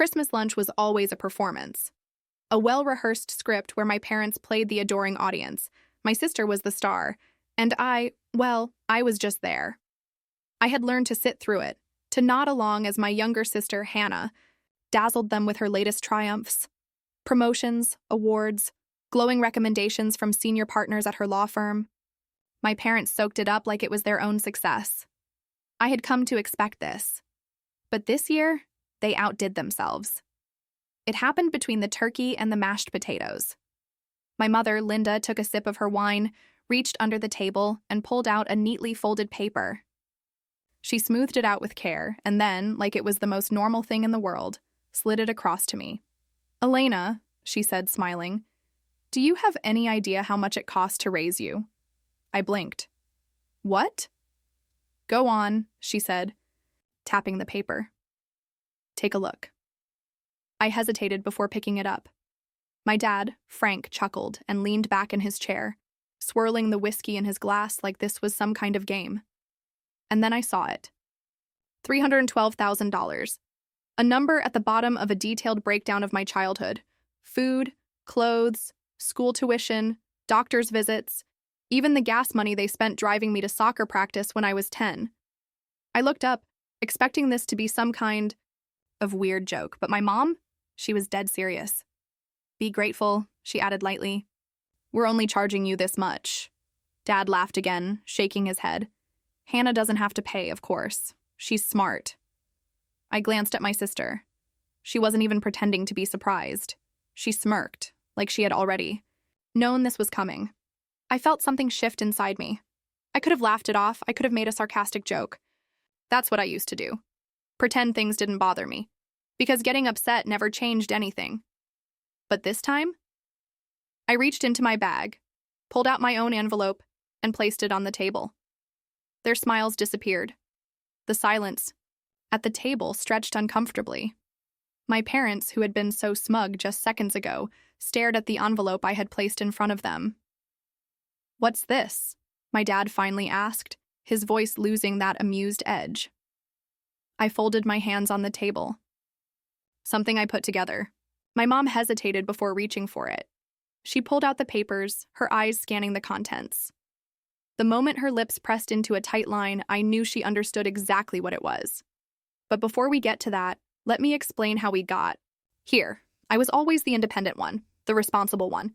Christmas lunch was always a performance. A well-rehearsed script where my parents played the adoring audience. My sister was the star, and I was just there. I had learned to sit through it, to nod along as my younger sister, Hannah, dazzled them with her latest triumphs. Promotions, awards, glowing recommendations from senior partners at her law firm. My parents soaked it up like it was their own success. I had come to expect this. But this year, they outdid themselves. It happened between the turkey and the mashed potatoes. My mother, Linda, took a sip of her wine, reached under the table, and pulled out a neatly folded paper. She smoothed it out with care, and then, like it was the most normal thing in the world, slid it across to me. "Elena," she said, smiling, "do you have any idea how much it cost to raise you?" I blinked. "What?" "Go on," she said, tapping the paper. "Take a look." I hesitated before picking it up. My dad, Frank, chuckled and leaned back in his chair, swirling the whiskey in his glass like this was some kind of game. And then I saw it. $312,000. A number at the bottom of a detailed breakdown of my childhood. Food, clothes, school tuition, doctor's visits, even the gas money they spent driving me to soccer practice when I was 10. I looked up, expecting this to be some kind of weird joke, but my mom, she was dead serious. "Be grateful," she added lightly. "We're only charging you this much." Dad laughed again, shaking his head. "Hannah doesn't have to pay, of course. She's smart." I glanced at my sister. She wasn't even pretending to be surprised. She smirked, like she had already known this was coming. I felt something shift inside me. I could have laughed it off, I could have made a sarcastic joke. That's what I used to do. Pretend things didn't bother me. Because getting upset never changed anything. But this time, I reached into my bag, pulled out my own envelope, and placed it on the table. Their smiles disappeared. The silence at the table stretched uncomfortably. My parents, who had been so smug just seconds ago, stared at the envelope I had placed in front of them. "What's this?" my dad finally asked, his voice losing that amused edge. I folded my hands on the table. "Something I put together." My mom hesitated before reaching for it. She pulled out the papers, her eyes scanning the contents. The moment her lips pressed into a tight line, I knew she understood exactly what it was. But before we get to that, let me explain how we got here. I was always the independent one, the responsible one.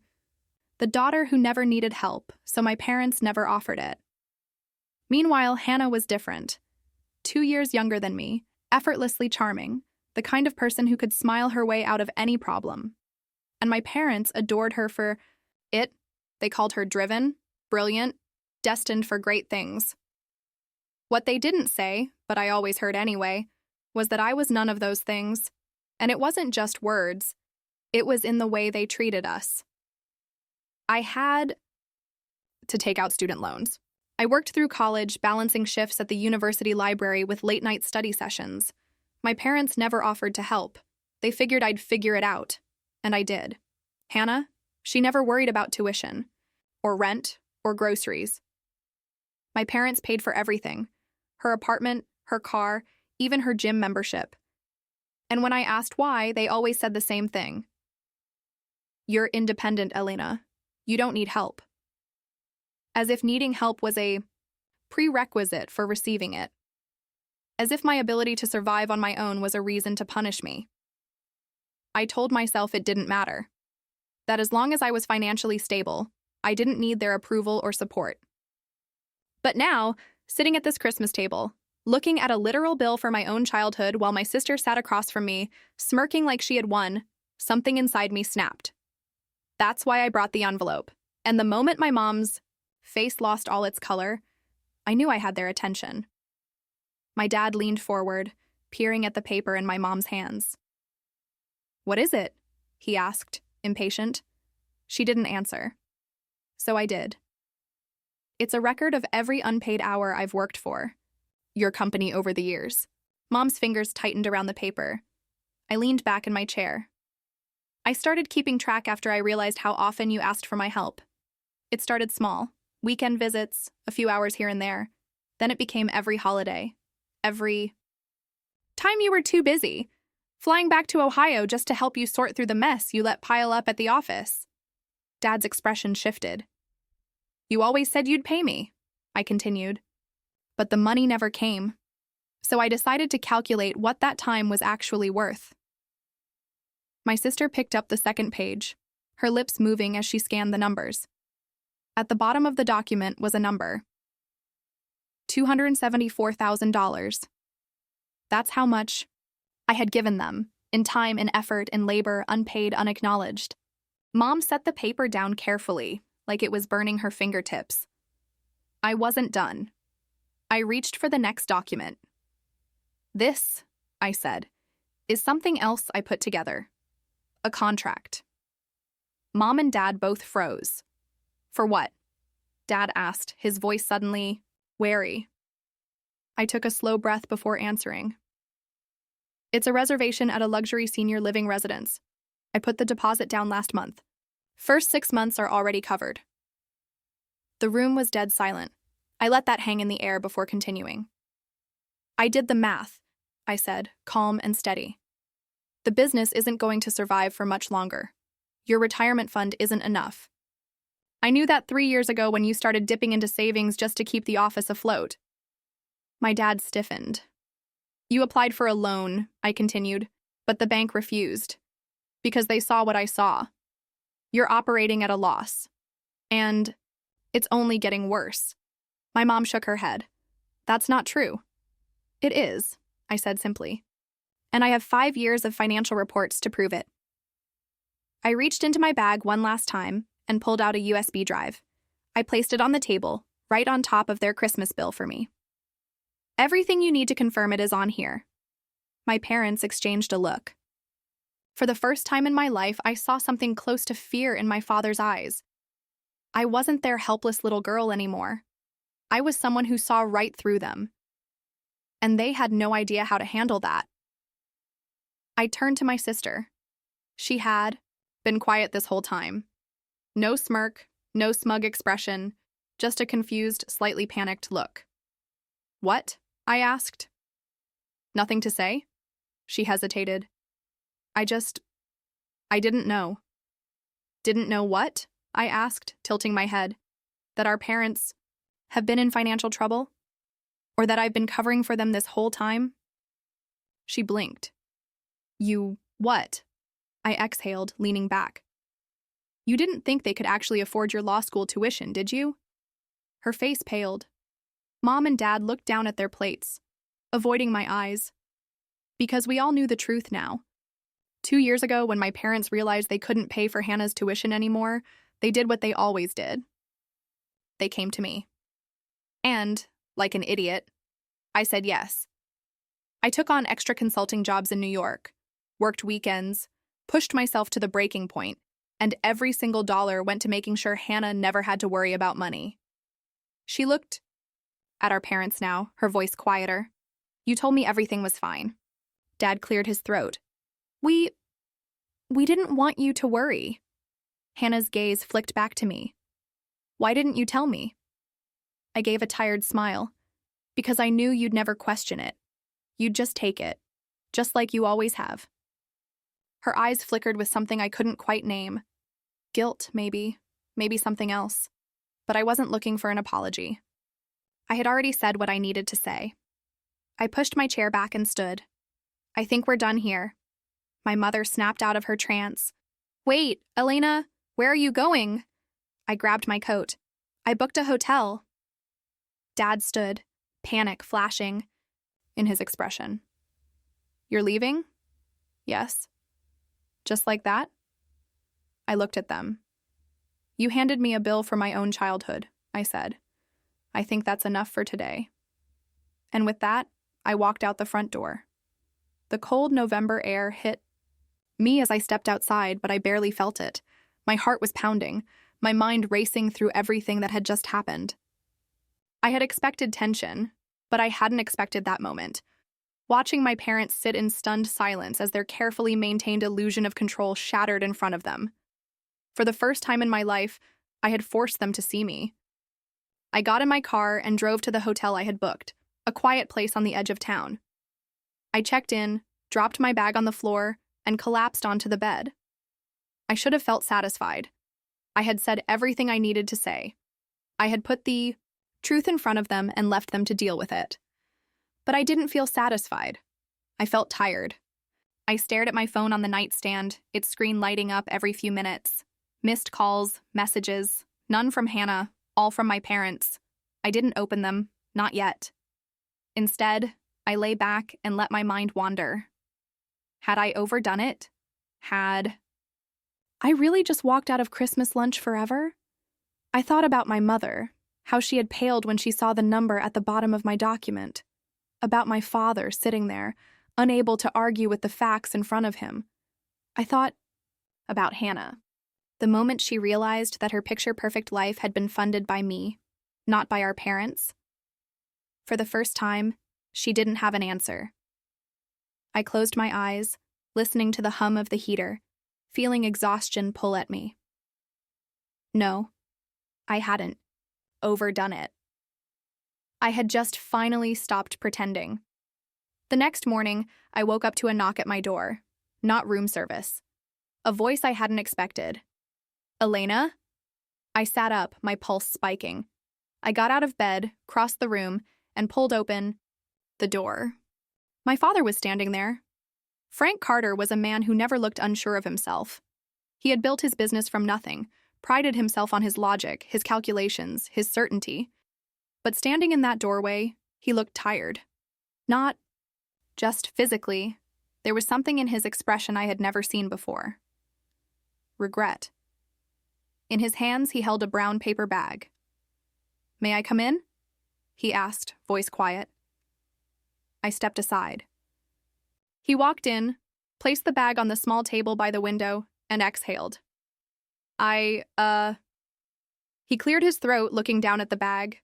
The daughter who never needed help, so my parents never offered it. Meanwhile, Hannah was different. 2 years younger than me, effortlessly charming, the kind of person who could smile her way out of any problem. And my parents adored her for it. They called her driven, brilliant, destined for great things. What they didn't say, but I always heard anyway, was that I was none of those things. And it wasn't just words. It was in the way they treated us. I had to take out student loans. I worked through college, balancing shifts at the university library with late-night study sessions. My parents never offered to help. They figured I'd figure it out. And I did. Hannah, she never worried about tuition, or rent, or groceries. My parents paid for everything. Her apartment, her car, even her gym membership. And when I asked why, they always said the same thing. "You're independent, Elena. You don't need help." As if needing help was a prerequisite for receiving it. As if my ability to survive on my own was a reason to punish me. I told myself it didn't matter. That as long as I was financially stable, I didn't need their approval or support. But now, sitting at this Christmas table, looking at a literal bill for my own childhood while my sister sat across from me, smirking like she had won, something inside me snapped. That's why I brought the envelope. And the moment my mom's face lost all its color, I knew I had their attention. My dad leaned forward, peering at the paper in my mom's hands. "What is it?" he asked, impatient. She didn't answer. So I did. "It's a record of every unpaid hour I've worked for your company over the years." Mom's fingers tightened around the paper. I leaned back in my chair. "I started keeping track after I realized how often you asked for my help. It started small, weekend visits, a few hours here and there. Then it became every holiday. Every time you were too busy. Flying back to Ohio just to help you sort through the mess you let pile up at the office. Dad's expression shifted. You always said you'd pay me, I continued. But the money never came. So I decided to calculate what that time was actually worth. My sister picked up the second page, her lips moving as she scanned the numbers. At the bottom of the document was a number. $274,000. That's how much I had given them, in time and effort and labor, unpaid, unacknowledged. Mom set the paper down carefully, like it was burning her fingertips. I wasn't done. I reached for the next document. This, I said, is something else I put together. A contract. Mom and Dad both froze. For what? Dad asked, his voice suddenly wary. I took a slow breath before answering. It's a reservation at a luxury senior living residence. I put the deposit down last month. First 6 months are already covered. The room was dead silent. I let that hang in the air before continuing. I did the math, I said, calm and steady. The business isn't going to survive for much longer. Your retirement fund isn't enough. I knew that 3 years ago when you started dipping into savings just to keep the office afloat. My dad stiffened. You applied for a loan, I continued, but the bank refused. Because they saw what I saw. You're operating at a loss. And it's only getting worse. My mom shook her head. That's not true. It is, I said simply. And I have 5 years of financial reports to prove it. I reached into my bag one last time and pulled out a USB drive. I placed it on the table, right on top of their Christmas bill for me. Everything you need to confirm it is on here. My parents exchanged a look. For the first time in my life, I saw something close to fear in my father's eyes. I wasn't their helpless little girl anymore. I was someone who saw right through them. And they had no idea how to handle that. I turned to my sister. She had been quiet this whole time. No smirk, no smug expression, just a confused, slightly panicked look. What? I asked. Nothing to say? She hesitated. I didn't know. Didn't know what? I asked, tilting my head. That our parents have been in financial trouble? Or that I've been covering for them this whole time? She blinked. You what? I exhaled, leaning back. You didn't think they could actually afford your law school tuition, did you? Her face paled. Mom and Dad looked down at their plates, avoiding my eyes. Because we all knew the truth now. 2 years ago, when my parents realized they couldn't pay for Hannah's tuition anymore, they did what they always did. They came to me. And, like an idiot, I said yes. I took on extra consulting jobs in New York, worked weekends, pushed myself to the breaking point, and every single dollar went to making sure Hannah never had to worry about money. She looked at our parents now, her voice quieter. You told me everything was fine. Dad cleared his throat. We didn't want you to worry. Hannah's gaze flicked back to me. Why didn't you tell me? I gave a tired smile. Because I knew you'd never question it. You'd just take it. Just like you always have. Her eyes flickered with something I couldn't quite name. Guilt, maybe. Maybe something else. But I wasn't looking for an apology. I had already said what I needed to say. I pushed my chair back and stood. I think we're done here. My mother snapped out of her trance. Wait, Elena, where are you going? I grabbed my coat. I booked a hotel. Dad stood, panic flashing in his expression. You're leaving? Yes. Just like that? I looked at them. You handed me a bill for my own childhood, I said. I think that's enough for today. And with that, I walked out the front door. The cold November air hit me as I stepped outside, but I barely felt it. My heart was pounding, my mind racing through everything that had just happened. I had expected tension, but I hadn't expected that moment. Watching my parents sit in stunned silence as their carefully maintained illusion of control shattered in front of them. For the first time in my life, I had forced them to see me. I got in my car and drove to the hotel I had booked, a quiet place on the edge of town. I checked in, dropped my bag on the floor, and collapsed onto the bed. I should have felt satisfied. I had said everything I needed to say. I had put the truth in front of them and left them to deal with it. But I didn't feel satisfied. I felt tired. I stared at my phone on the nightstand, its screen lighting up every few minutes. Missed calls, messages, none from Hannah, all from my parents. I didn't open them, not yet. Instead, I lay back and let my mind wander. Had I overdone it? Had I really just walked out of Christmas lunch forever? I thought about my mother, how she had paled when she saw the number at the bottom of my document. About my father sitting there, unable to argue with the facts in front of him. I thought about Hannah. The moment she realized that her picture-perfect life had been funded by me, not by our parents. For the first time, she didn't have an answer. I closed my eyes, listening to the hum of the heater, feeling exhaustion pull at me. No, I hadn't overdone it. I had just finally stopped pretending. The next morning, I woke up to a knock at my door, not room service. A voice I hadn't expected. Elena? I sat up, my pulse spiking. I got out of bed, crossed the room, and pulled open the door. My father was standing there. Frank Carter was a man who never looked unsure of himself. He had built his business from nothing, prided himself on his logic, his calculations, his certainty. But standing in that doorway, he looked tired. Not just physically. There was something in his expression I had never seen before. Regret. In his hands, he held a brown paper bag. "May I come in?" he asked, voice quiet. I stepped aside. He walked in, placed the bag on the small table by the window, and exhaled. He cleared his throat, looking down at the bag.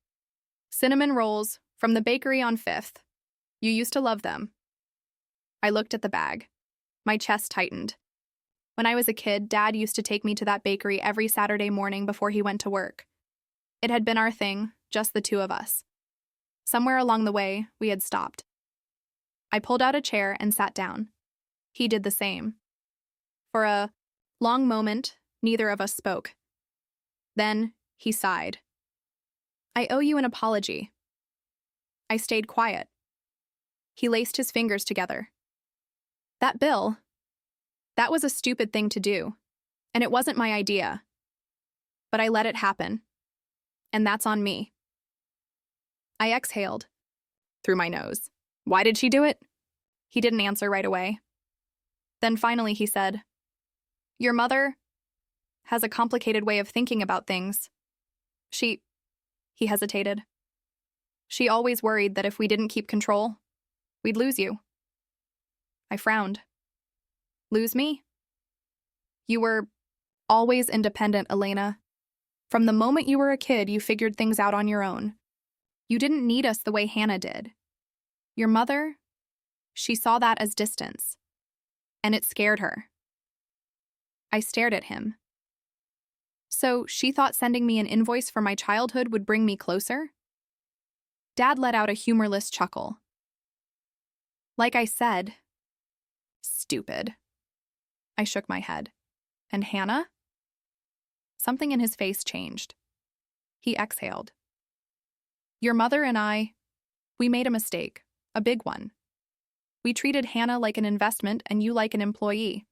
"Cinnamon rolls, from the bakery on 5th. You used to love them." I looked at the bag. My chest tightened. When I was a kid, Dad used to take me to that bakery every Saturday morning before he went to work. It had been our thing, just the two of us. Somewhere along the way, we had stopped. I pulled out a chair and sat down. He did the same. For a long moment, neither of us spoke. Then, he sighed. "I owe you an apology." I stayed quiet. He laced his fingers together. "That bill, that was a stupid thing to do, and it wasn't my idea. But I let it happen, and that's on me." I exhaled through my nose. "Why did she do it?" He didn't answer right away. Then finally he said, "Your mother has a complicated way of thinking about things. He hesitated. "She always worried that if we didn't keep control, we'd lose you." I frowned. "Lose me?" "You were always independent, Elena. From the moment you were a kid, you figured things out on your own. You didn't need us the way Hannah did. Your mother, she saw that as distance, and it scared her." I stared at him. "So she thought sending me an invoice for my childhood would bring me closer?" Dad let out a humorless chuckle. "Like I said, stupid." I shook my head. "And Hannah?" Something in his face changed. He exhaled. "Your mother and we made a mistake, a big one. We treated Hannah like an investment and you like an employee.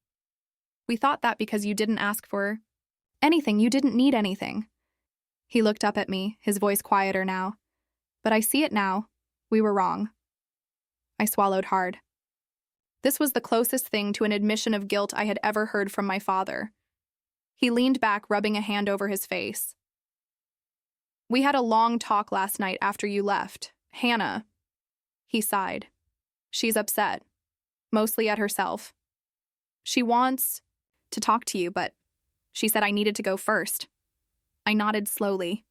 We thought that because you didn't ask for anything, you didn't need anything." He looked up at me, his voice quieter now. "But I see it now. We were wrong." I swallowed hard. This was the closest thing to an admission of guilt I had ever heard from my father. He leaned back, rubbing a hand over his face. "We had a long talk last night after you left. Hannah," he sighed. "She's upset, mostly at herself. She wants to talk to you, but she said I needed to go first." I nodded slowly.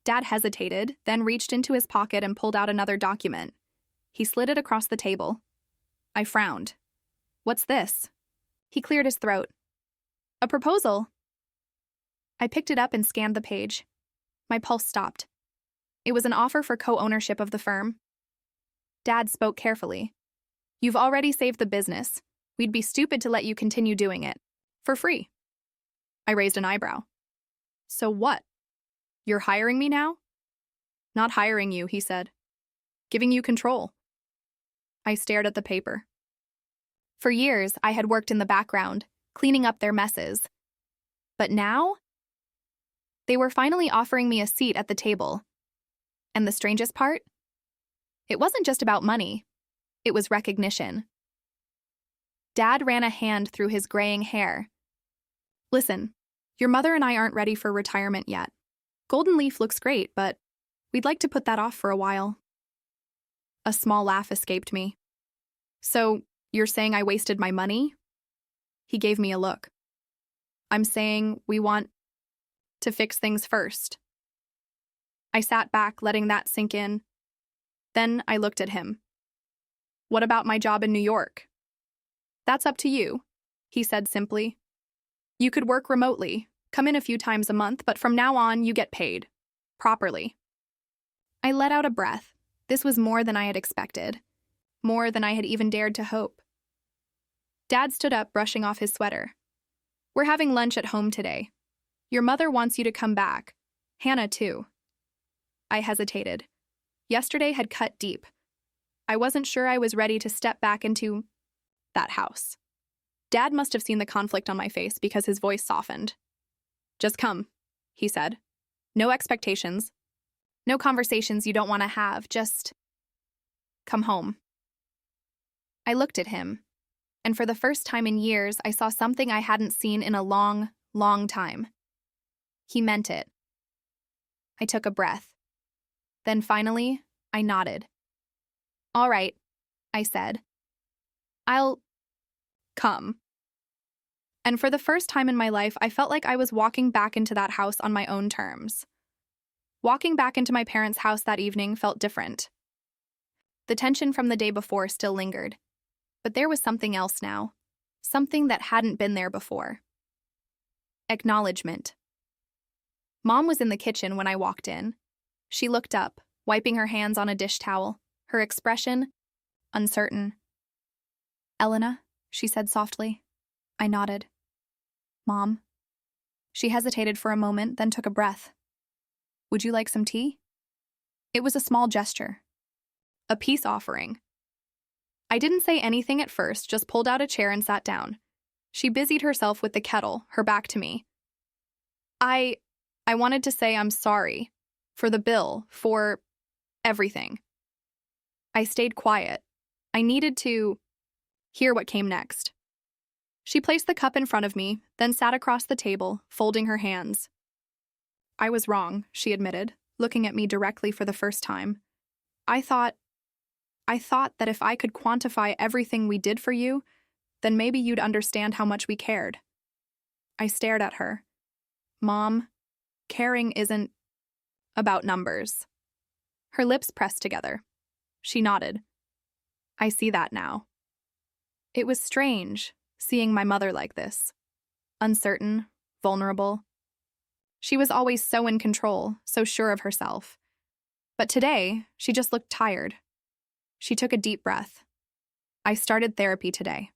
Dad hesitated, then reached into his pocket and pulled out another document. He slid it across the table. I frowned. "What's this?" He cleared his throat. "A proposal." I picked it up and scanned the page. My pulse stopped. It was an offer for co-ownership of the firm. Dad spoke carefully. You've already saved the business. We'd be stupid to let you continue doing it. For free. I raised an eyebrow. So what? You're hiring me now? Not hiring you, he said. Giving you control. I stared at the paper. For years, I had worked in the background, cleaning up their messes. But now? They were finally offering me a seat at the table. And the strangest part? It wasn't just about money. It was recognition. Dad ran a hand through his graying hair. Listen, your mother and I aren't ready for retirement yet. Golden Leaf looks great, but we'd like to put that off for a while. A small laugh escaped me. So, you're saying I wasted my money? He gave me a look. I'm saying we want to fix things first. I sat back, letting that sink in. Then I looked at him. What about my job in New York? That's up to you, he said simply. You could work remotely, come in a few times a month, but from now on you get paid. Properly. I let out a breath. This was more than I had expected. More than I had even dared to hope. Dad stood up, brushing off his sweater. We're having lunch at home today. Your mother wants you to come back. Hannah, too. I hesitated. Yesterday had cut deep. I wasn't sure I was ready to step back into that house. Dad must have seen the conflict on my face because his voice softened. Just come, he said. No expectations. No conversations you don't want to have, just come home. I looked at him, and for the first time in years, I saw something I hadn't seen in a long, long time. He meant it. I took a breath. Then finally, I nodded. All right, I said. I'll come. And for the first time in my life, I felt like I was walking back into that house on my own terms. Walking back into my parents' house that evening felt different. The tension from the day before still lingered. But there was something else now. Something that hadn't been there before. Acknowledgement. Mom was in the kitchen when I walked in. She looked up, wiping her hands on a dish towel, her expression uncertain. Elena, she said softly. I nodded. Mom. She hesitated for a moment, then took a breath. Would you like some tea? It was a small gesture. A peace offering. I didn't say anything at first, just pulled out a chair and sat down. She busied herself with the kettle, her back to me. I wanted to say I'm sorry. For the bill, for everything. I stayed quiet. I needed to hear what came next. She placed the cup in front of me, then sat across the table, folding her hands. I was wrong, she admitted, looking at me directly for the first time. I thought that if I could quantify everything we did for you, then maybe you'd understand how much we cared. I stared at her. Mom, caring isn't about numbers. Her lips pressed together. She nodded. I see that now. It was strange, seeing my mother like this. Uncertain, vulnerable. She was always so in control, so sure of herself. But today, she just looked tired. She took a deep breath. I started therapy today.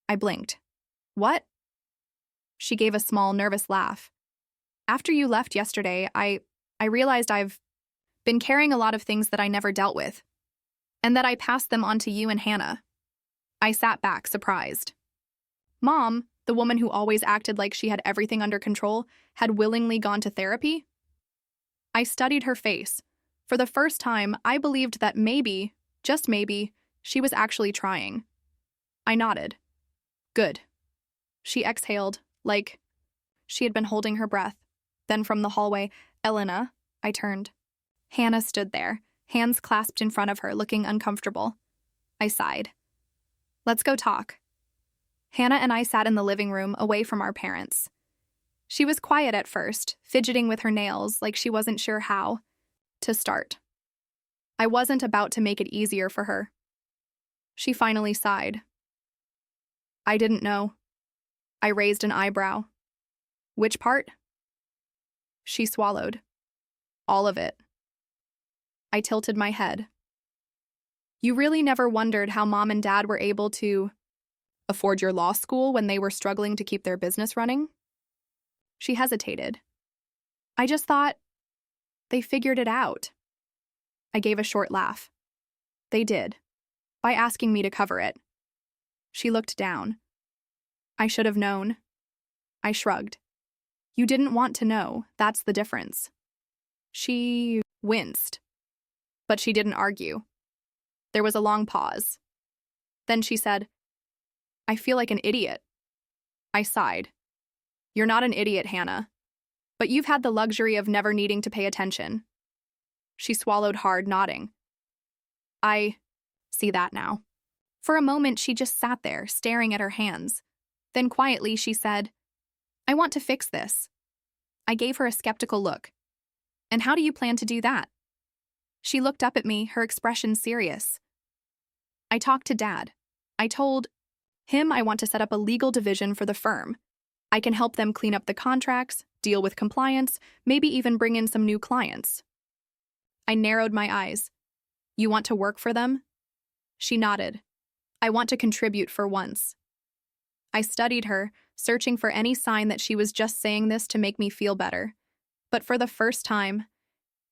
I blinked. What? She gave a small, nervous laugh. After you left yesterday, I realized I've been carrying a lot of things that I never dealt with, and that I passed them on to you and Hannah. I sat back, surprised. Mom, the woman who always acted like she had everything under control, had willingly gone to therapy? I studied her face. For the first time, I believed that maybe, just maybe, she was actually trying. I nodded. Good. She exhaled, like she had been holding her breath. Then from the hallway, Elena, I turned. Hannah stood there, hands clasped in front of her, looking uncomfortable. I sighed. Let's go talk. Hannah and I sat in the living room, away from our parents. She was quiet at first, fidgeting with her nails, like she wasn't sure how to start. I wasn't about to make it easier for her. She finally sighed. I didn't know. I raised an eyebrow. Which part? She swallowed. All of it. I tilted my head. You really never wondered how mom and dad were able to afford your law school when they were struggling to keep their business running? She hesitated. I just thought they figured it out. I gave a short laugh. They did, by asking me to cover it. She looked down. I should have known. I shrugged. You didn't want to know, that's the difference. She winced, but she didn't argue. There was a long pause. Then she said, I feel like an idiot. I sighed. You're not an idiot, Hannah, but you've had the luxury of never needing to pay attention. She swallowed hard, nodding. I see that now. For a moment, she just sat there, staring at her hands. Then quietly, she said, I want to fix this. I gave her a skeptical look. And how do you plan to do that? She looked up at me, her expression serious. I talked to Dad. I told him I want to set up a legal division for the firm. I can help them clean up the contracts, deal with compliance, maybe even bring in some new clients. I narrowed my eyes. You want to work for them? She nodded. I want to contribute for once. I studied her, searching for any sign that she was just saying this to make me feel better. But for the first time,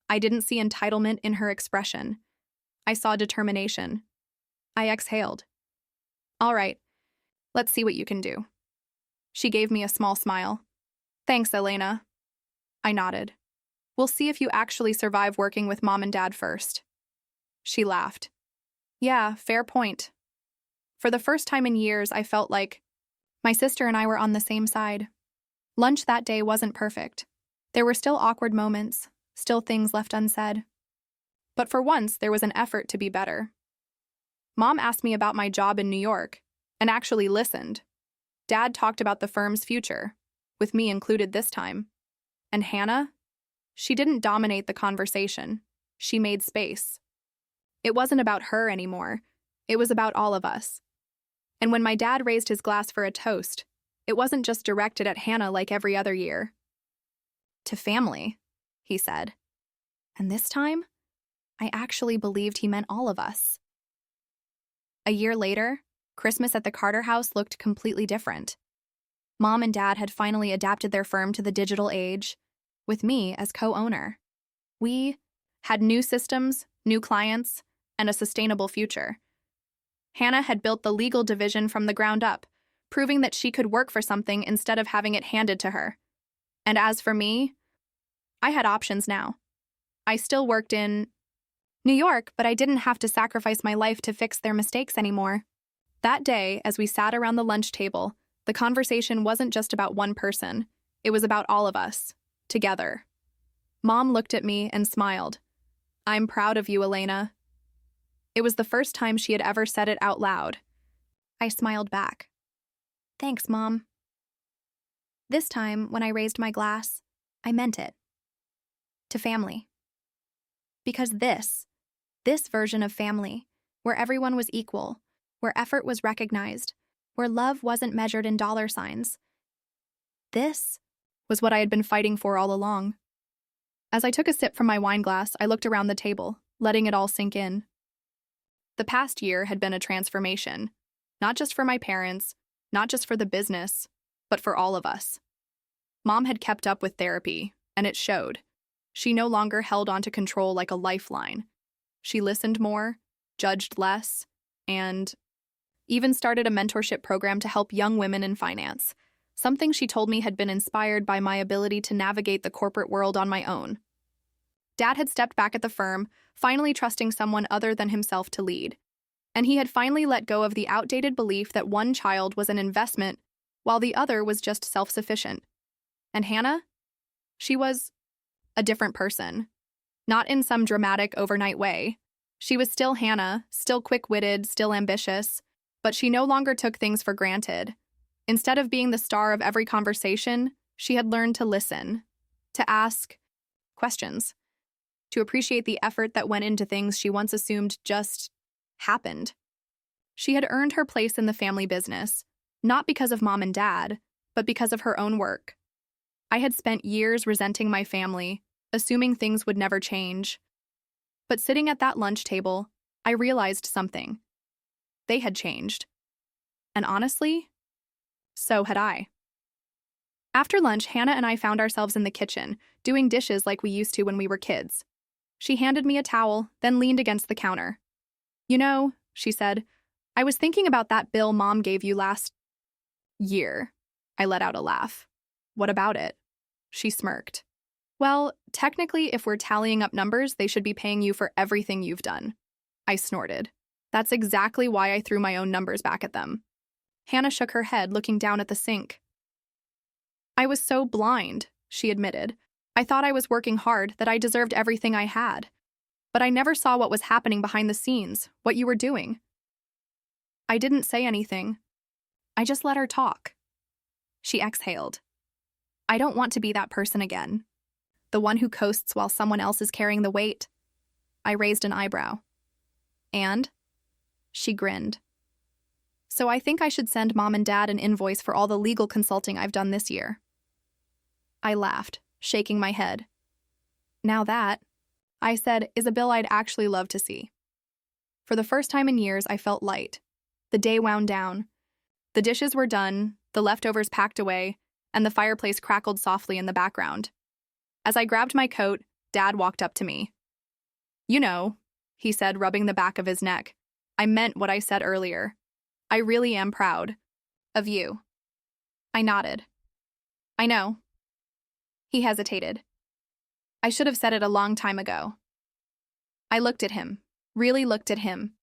I didn't see entitlement in her expression. I saw determination. I exhaled. All right, let's see what you can do. She gave me a small smile. Thanks, Elena. I nodded. We'll see if you actually survive working with Mom and Dad first. She laughed. Yeah, fair point. For the first time in years, I felt like my sister and I were on the same side. Lunch that day wasn't perfect. There were still awkward moments, still things left unsaid. But for once, there was an effort to be better. Mom asked me about my job in New York, and actually listened. Dad talked about the firm's future, with me included this time. And Hannah? She didn't dominate the conversation. She made space. It wasn't about her anymore. It was about all of us. And when my dad raised his glass for a toast, it wasn't just directed at Hannah like every other year. To family, he said. And this time, I actually believed he meant all of us. A year later, Christmas at the Carter house looked completely different. Mom and Dad had finally adapted their firm to the digital age, with me as co-owner. We had new systems, new clients, and a sustainable future. Hannah had built the legal division from the ground up, proving that she could work for something instead of having it handed to her. And as for me, I had options now. I still worked in New York, but I didn't have to sacrifice my life to fix their mistakes anymore. That day, as we sat around the lunch table, the conversation wasn't just about one person. It was about all of us, together. Mom looked at me and smiled. I'm proud of you, Elena. It was the first time she had ever said it out loud. I smiled back. Thanks, Mom. This time, when I raised my glass, I meant it. To family. Because this version of family, where everyone was equal, where effort was recognized, where love wasn't measured in dollar signs, this was what I had been fighting for all along. As I took a sip from my wine glass, I looked around the table, letting it all sink in. The past year had been a transformation, not just for my parents, not just for the business, but for all of us. Mom had kept up with therapy, and it showed. She no longer held on to control like a lifeline. She listened more, judged less, and even started a mentorship program to help young women in finance, something she told me had been inspired by my ability to navigate the corporate world on my own. Dad had stepped back at the firm, finally trusting someone other than himself to lead. And he had finally let go of the outdated belief that one child was an investment while the other was just self-sufficient. And Hannah? She was a different person. Not in some dramatic overnight way. She was still Hannah, still quick-witted, still ambitious, but she no longer took things for granted. Instead of being the star of every conversation, she had learned to listen, to ask questions, to appreciate the effort that went into things she once assumed just happened. She had earned her place in the family business, not because of Mom and Dad, but because of her own work. I had spent years resenting my family, assuming things would never change. But sitting at that lunch table, I realized something. They had changed. And honestly, so had I. After lunch, Hannah and I found ourselves in the kitchen, doing dishes like we used to when we were kids. She handed me a towel, then leaned against the counter. You know, she said, I was thinking about that bill Mom gave you last year. I let out a laugh. What about it? She smirked. Well, technically, if we're tallying up numbers, they should be paying you for everything you've done. I snorted. That's exactly why I threw my own numbers back at them. Hannah shook her head, looking down at the sink. I was so blind, she admitted. I thought I was working hard, that I deserved everything I had. But I never saw what was happening behind the scenes, what you were doing. I didn't say anything. I just let her talk. She exhaled. I don't want to be that person again. The one who coasts while someone else is carrying the weight. I raised an eyebrow. And? She grinned. So I think I should send Mom and Dad an invoice for all the legal consulting I've done this year. I laughed, shaking my head. Now that, I said, is a bill I'd actually love to see. For the first time in years, I felt light. The day wound down. The dishes were done, the leftovers packed away, and the fireplace crackled softly in the background. As I grabbed my coat, Dad walked up to me. You know, he said, rubbing the back of his neck. I meant what I said earlier. I really am proud. Of you. I nodded. I know. He hesitated. I should have said it a long time ago. I looked at him, really looked at him.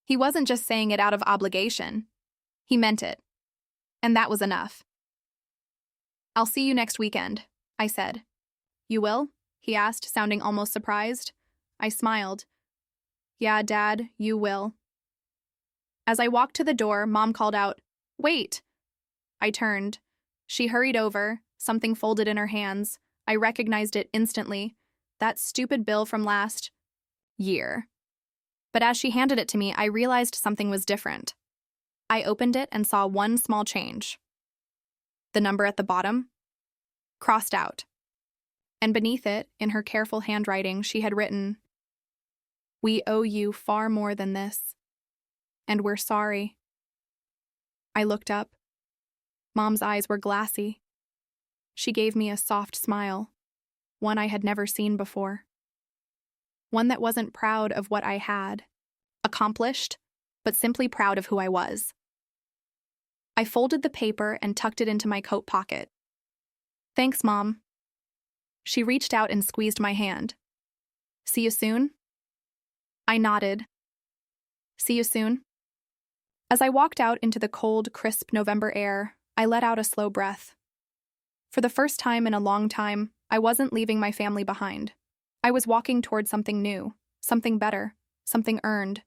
He wasn't just saying it out of obligation. He meant it. And that was enough. I'll see you next weekend, I said. You will? He asked, sounding almost surprised. I smiled. Yeah, Dad, you will. As I walked to the door, Mom called out, Wait! I turned. She hurried over, something folded in her hands. I recognized it instantly. That stupid bill from last year. But as she handed it to me, I realized something was different. I opened it and saw one small change. The number at the bottom? Crossed out. And beneath it, in her careful handwriting, she had written, We owe you far more than this. And we're sorry. I looked up. Mom's eyes were glassy. She gave me a soft smile, one I had never seen before. One that wasn't proud of what I had, accomplished, but simply proud of who I was. I folded the paper and tucked it into my coat pocket. Thanks, Mom. She reached out and squeezed my hand. See you soon? I nodded. See you soon? As I walked out into the cold, crisp November air, I let out a slow breath. For the first time in a long time, I wasn't leaving my family behind. I was walking toward something new, something better, something earned.